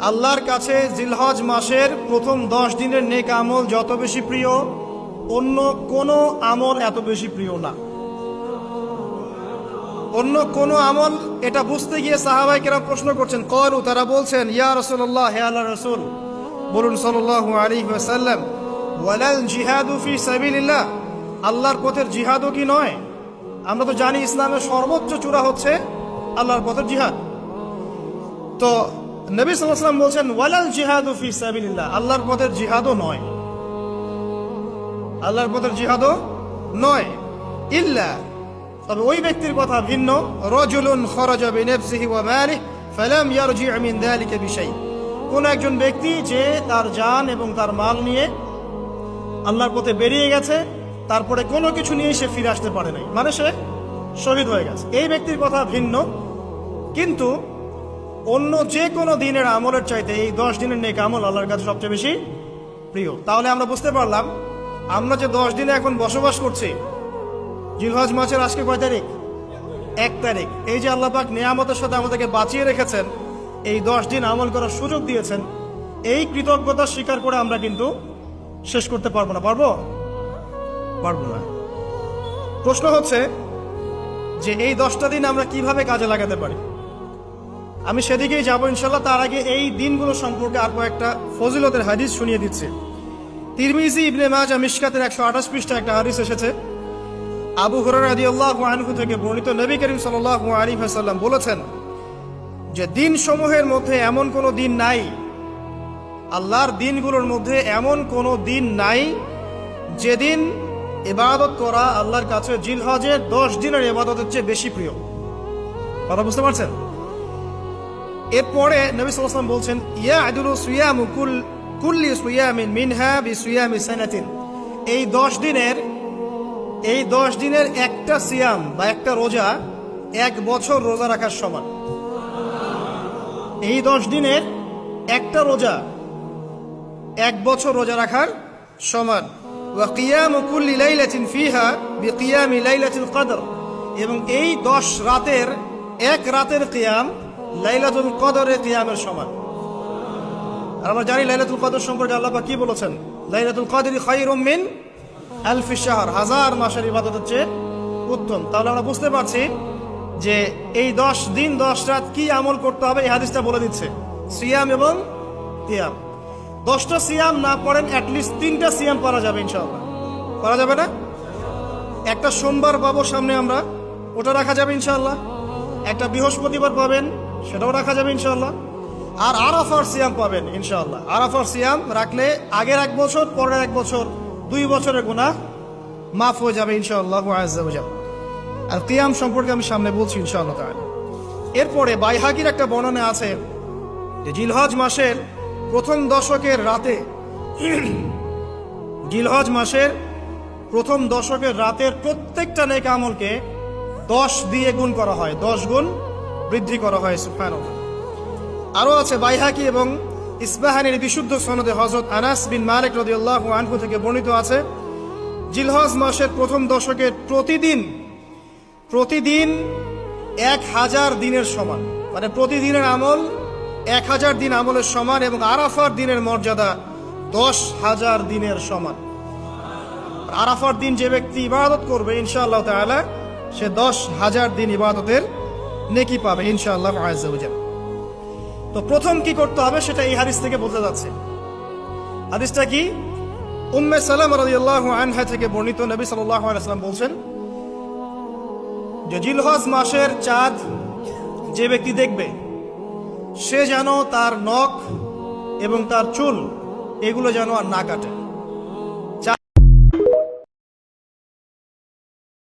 আল্লাহর কাছে জিলহজ মাসের প্রথম 10 দিনের নেক আমল যত বেশি প্রিয়, অন্য কোনো আমল এত বেশি প্রিয় না। অন্য কোনো আমল, এটা বুঝতে গিয়ে সাহাবায়ে কেরাম প্রশ্ন করছেন, ক্বালু, তারা বলছেন, ইয়া রাসূলুল্লাহ, হে আল্লাহর রাসূল, বলুন সাল্লাল্লাহু আলাইহি ওয়াসাল্লাম, ওয়ালাল জিহাদু ফি সাবিলিল্লাহ, আল্লাহর পথের জিহাদও কি নয়? আমরা তো জানি ইসলামের সর্বোচ্চ চূড়া হচ্ছে আল্লাহর পথের জিহাদ। তো নবী সাল্লাল্লাহু আলাইহি ওয়াসাল্লাম বলছেন, ওয়ালাল জিহাদু ফি সাবিলিল্লাহ, আল্লাহর পথের জিহাদও নয়, আল্লাহর পথের জিহাদও নয়, ইল্লা, তবে ওই ব্যক্তির কথা ভিন্ন, রাজুলুন খারাজা বিনাফসিহি ওয়া মালিহি ফালাম ইয়ারজি মিন যালিকা বিশাই, কোন একজন ব্যক্তি যে তার জান এবং তার মাল নিয়ে আল্লাহর পথে বেরিয়ে গেছে, তারপরে কোনো কিছু নিয়ে সে ফিরে আসতে পারে নাই, মানে সে শহীদ হয়ে গেছে, এই ব্যক্তির কথা ভিন্ন। কিন্তু অন্য যে কোনো দিনের আমলের চাইতে এই 10 দিনের নেক আমল আল্লাহর কাছে সবচেয়ে বেশি প্রিয়। তাহলে আমরা বুঝতে পারলাম, আমরা যে 10 দিনে এখন বসবাস করছি, জিলহজ মাসের আজকে কয় তারিখ? 1 তারিখ। এই যে আল্লাহ পাক নিয়ামতের সাথে আমাদেরকে বাঁচিয়ে রেখেছেন, এই 10 দিন আমল করার সুযোগ দিয়েছেন, এই কৃতজ্ঞতা স্বীকার করে আমরা কিন্তু শেষ করতে পারবো না। পারবো না। প্রশ্ন হচ্ছে যে এই 10টা দিন আমরা কিভাবে কাজে লাগাতে পারি। আমি সেদিকেই যাবো ইনশাল্লাহ। তার আগে এই দিনগুলো সম্পর্কে আর কয়েকটা ফজিলতের হাদিস শুনিয়ে দিচ্ছে। তিরমিজি, ইবনে মাজাহ, মিশকাতের 128 পৃষ্ঠা একটা হাদিস এসেছে। আবু হুরায়রা রাদিয়াল্লাহু আনহু থেকে বর্ণিত, নবী করিম সাল্লাল্লাহু আলাইহি ওয়াসাল্লাম বলেছেন যে দিন সমূহের মধ্যে এমন কোনো দিন নাই, আল্লাহর দিনগুলোর মধ্যে এমন কোনো দিন নাই যেদিন ইবাদত করা আল্লাহর কাছে জিলহজের 10 দিনের ইবাদতের চেয়ে বেশি প্রিয়। কথা বুঝতে পারছেন? এরপরে নবী সাল্লাল্লাহু আলাইহি ওয়াসাল্লাম বলছেন, ইয়াদুলু সিয়ামু কুল্লি সিয়ামিন মিনহা বিসিয়ামি সানাতিন, এই 10 দিনের একটা সিয়াম বা একটা রোজা 1 বছর রোজা রাখার সমান। এই 10 দিনের একটা রোজা 1 বছর রোজা রাখার সমান। ওয়া কিয়ামু কুল্লি লাইলাতিন ফিহা বিকিয়ামি লাইলাতুল কদর, এবং এই 10 রাতের এক রাতের কিয়াম লাইলাতুল কদরের কিয়ামের সমান। আর আমরা জানি লাইলাতুল কদর সম্পর্কে আল্লাহ পাক কি বলেছেন, লাইলাতুল কদরি খায়রুম মিন আলফি শাহর, 1000 মাসের ইবাদতের চেয়ে উত্তম। তাহলে আমরা বুঝতে পারছি যে এই 10 দিন 10 রাত কি আমল করতে হবে, এই হাদিসটা বলে দিচ্ছে, সিয়াম এবং কিয়াম। 10টা সিয়াম না পড়েন, অ্যাটলিস্ট 3টা সিয়াম করা যাবে ইনশাআল্লাহ। করা যাবে না? একটা সোমবার পাবো সামনে আমরা, ওটা রাখা যাবে ইনশাআল্লাহ। একটা বৃহস্পতিবার পাবেন, সেটাও রাখা যাবে ইনশাআল্লাহ। আর আরাফার সিয়াম পাবেন ইনশাআল্লাহ। আরাফার সিয়াম রাখলে আগের 1 বছর, পরের 1 বছর, 2 বছরের গুনাহ মাফ হয়ে যাবে ইনশাআল্লাহ আযজা ওয়া জাল্লা। আর কিয়াম সম্পর্কে আমি সামনে বলছি ইনশাআল্লাহ তাআলা। এরপরে বাইহাকির একটা বর্ণনা আছে যে জিলহজ মাসের প্রথম দশকের রাতে, জিলহজ মাসের প্রথম দশকের রাতের প্রত্যেকটা নেক আমলকে 10 দিয়ে গুণ করা হয়, 10 গুণ বৃদ্ধি করা হয়। সুবহানাল্লাহ। আরো আছে বাইহাকি এবং ইসবাহানির বিশুদ্ধ সনদে হযরত আনাস বিন মালিক রাদিয়াল্লাহু আনহু থেকে বর্ণিত আছে, জিলহজ মাসের প্রথম দশকের প্রতিদিন 1000 দিনের সমান, মানে প্রতিদিনের আমল 1000 দিন আমলের সমান, এবং আরাফার দিনের মর্যাদা 10,000 দিনের সমান। আরাফার দিন যে ব্যক্তি ইবাদত করবে ইনশাআল্লাহ তাআলা, সে 10,000 দিন ইবাদতের নেকি পাবে ইনশাআল্লাহ আযজা ওয়া জাল্লা। তো প্রথম কি করতে হবে সেটা এই হাদিস থেকে বোঝা যাচ্ছে। হাদিসটা কি? উম্মে সালামা রাদিয়াল্লাহু আনহা থেকে বর্ণিত, নবী সাল্লাল্লাহু আলাইহি ওয়াসাল্লাম বলছেন যে জিলহজ মাসের চাঁদ যে ব্যক্তি দেখবে, সে যেন তার নখ এবং তার চুল এগুলো যেন আর না কাটে।